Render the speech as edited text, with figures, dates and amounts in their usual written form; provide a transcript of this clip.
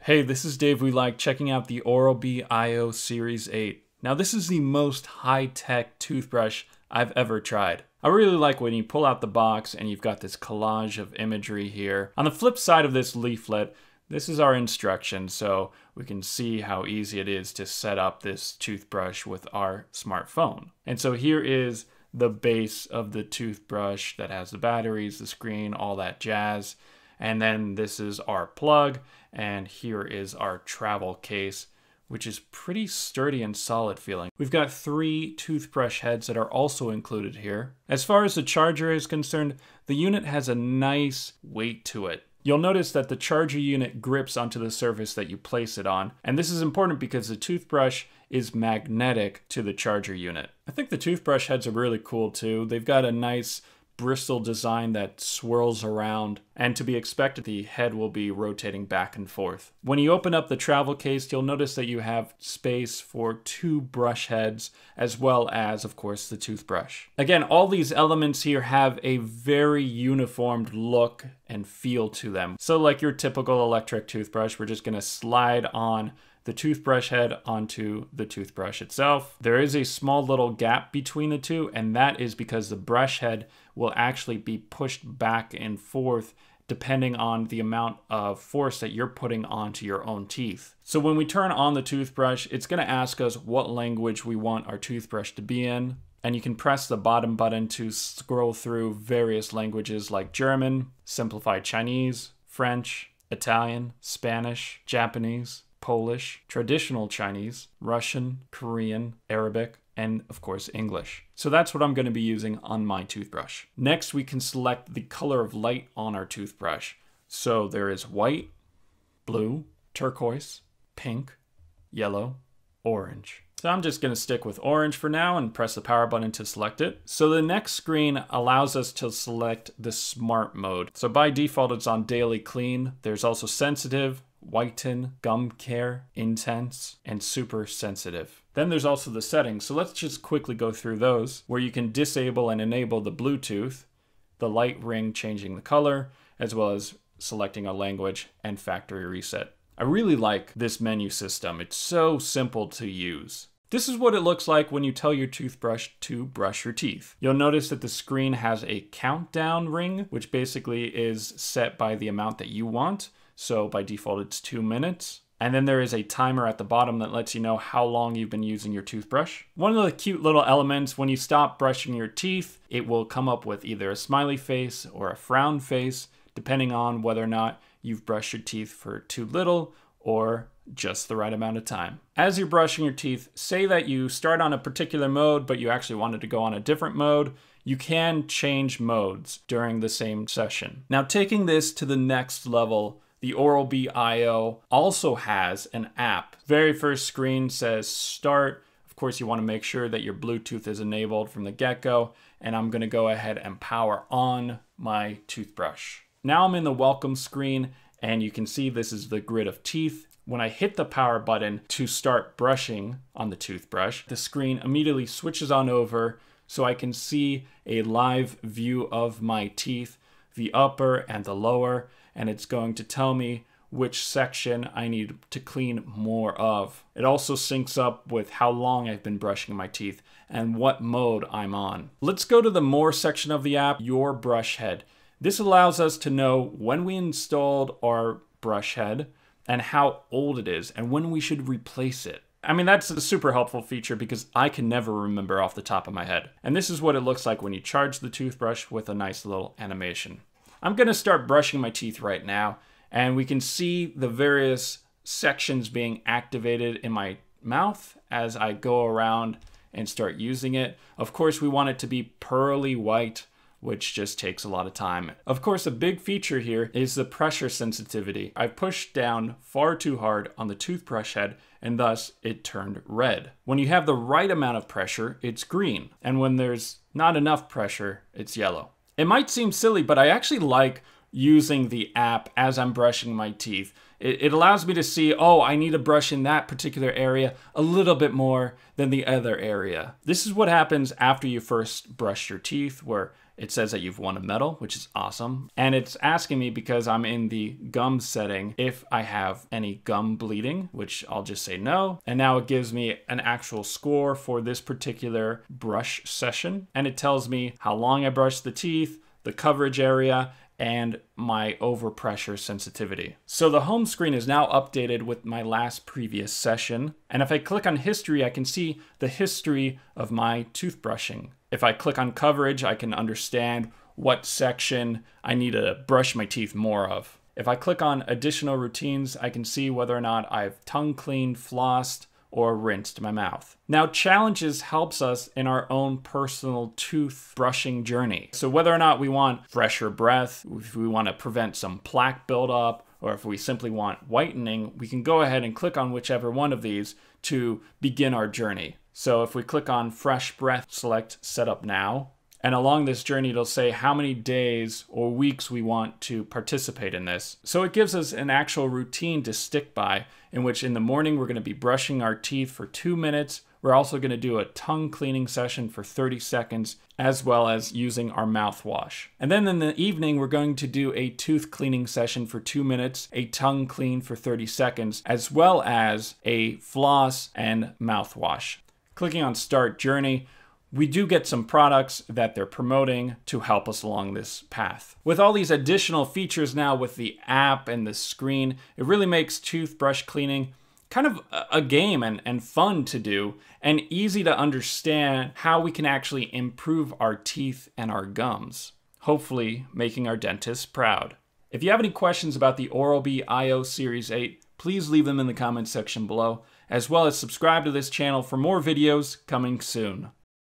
Hey, this is Dave. We like checking out the OralB IO Series 8. Now this is the most high-tech toothbrush I've ever tried. I really like when you pull out the box and you've got this collage of imagery here. On the flip side of this leaflet, this is our instruction, so we can see how easy it is to set up this toothbrush with our smartphone. And so here is the base of the toothbrush that has the batteries, the screen, all that jazz. And then this is our plug, and here is our travel case, which is pretty sturdy and solid feeling. We've got 3 toothbrush heads that are also included here. As far as the charger is concerned, the unit has a nice weight to it. You'll notice that the charger unit grips onto the surface that you place it on, and this is important because the toothbrush is magnetic to the charger unit. I think the toothbrush heads are really cool too. They've got a nice bristle design that swirls around, and to be expected, the head will be rotating back and forth. When you open up the travel case, you'll notice that you have space for 2 brush heads, as well as, of course, the toothbrush. Again, all these elements here have a very uniformed look and feel to them. So like your typical electric toothbrush, we're just gonna slide on the toothbrush head onto the toothbrush itself. There is a small little gap between the two, and that is because the brush head will actually be pushed back and forth depending on the amount of force that you're putting onto your own teeth. So when we turn on the toothbrush, it's gonna ask us what language we want our toothbrush to be in. And you can press the bottom button to scroll through various languages like German, simplified Chinese, French, Italian, Spanish, Japanese, Polish, traditional Chinese, Russian, Korean, Arabic, and of course English. So that's what I'm going to be using on my toothbrush. Next, we can select the color of light on our toothbrush. So there is white, blue, turquoise, pink, yellow, orange. So I'm just going to stick with orange for now and press the power button to select it. So the next screen allows us to select the smart mode. So by default, it's on daily clean. There's also sensitive, whiten, gum care, intense, and super sensitive. Then there's also the settings. So let's just quickly go through those, where you can disable and enable the Bluetooth, the light ring changing the color, as well as selecting a language and factory reset. I really like this menu system. It's so simple to use. This is what it looks like when you tell your toothbrush to brush your teeth. You'll notice that the screen has a countdown ring, which basically is set by the amount that you want. So by default, it's 2 minutes. And then there is a timer at the bottom that lets you know how long you've been using your toothbrush. One of the cute little elements, when you stop brushing your teeth, it will come up with either a smiley face or a frown face, depending on whether or not you've brushed your teeth for too little or just the right amount of time. As you're brushing your teeth, say that you start on a particular mode, but you actually wanted to go on a different mode, you can change modes during the same session. Now, taking this to the next level, the OralB IO also has an app. Very first screen says start. Of course, you want to make sure that your Bluetooth is enabled from the get-go, and I'm going to go ahead and power on my toothbrush. Now I'm in the welcome screen, and you can see this is the grid of teeth. When I hit the power button to start brushing on the toothbrush, the screen immediately switches on over so I can see a live view of my teeth, the upper and the lower, and it's going to tell me which section I need to clean more of. It also syncs up with how long I've been brushing my teeth and what mode I'm on. Let's go to the more section of the app, your brush head. This allows us to know when we installed our brush head and how old it is and when we should replace it. I mean, that's a super helpful feature because I can never remember off the top of my head. And this is what it looks like when you charge the toothbrush with a nice little animation. I'm gonna start brushing my teeth right now, and we can see the various sections being activated in my mouth as I go around and start using it. Of course, we want it to be pearly white, which just takes a lot of time. Of course, a big feature here is the pressure sensitivity. I pushed down far too hard on the toothbrush head, and thus it turned red. When you have the right amount of pressure, it's green. And when there's not enough pressure, it's yellow. It might seem silly, but I actually like using the app as I'm brushing my teeth. It allows me to see, oh, I need to brush in that particular area a little bit more than the other area. This is what happens after you first brush your teeth, where it says that you've won a medal, which is awesome. And it's asking me, because I'm in the gum setting, if I have any gum bleeding, which I'll just say no. And now it gives me an actual score for this particular brush session. And it tells me how long I brushed the teeth, the coverage area, and my overpressure sensitivity. So the home screen is now updated with my last previous session. And if I click on history, I can see the history of my toothbrushing. If I click on coverage, I can understand what section I need to brush my teeth more of. If I click on additional routines, I can see whether or not I've tongue cleaned, flossed, or rinsed my mouth. Now, challenges helps us in our own personal toothbrushing journey. So whether or not we want fresher breath, if we want to prevent some plaque buildup, or if we simply want whitening, we can go ahead and click on whichever one of these to begin our journey. So if we click on fresh breath, select setup now, and along this journey, it'll say how many days or weeks we want to participate in this. So it gives us an actual routine to stick by, in which in the morning, we're gonna be brushing our teeth for 2 minutes. We're also gonna do a tongue cleaning session for 30 seconds, as well as using our mouthwash. And then in the evening, we're going to do a tooth cleaning session for 2 minutes, a tongue clean for 30 seconds, as well as a floss and mouthwash. Clicking on Start Journey, we do get some products that they're promoting to help us along this path. With all these additional features now with the app and the screen, it really makes toothbrush cleaning kind of a game and fun to do, and easy to understand how we can actually improve our teeth and our gums, hopefully making our dentists proud. If you have any questions about the OralB IO Series 8, please leave them in the comments section below, as well as subscribe to this channel for more videos coming soon.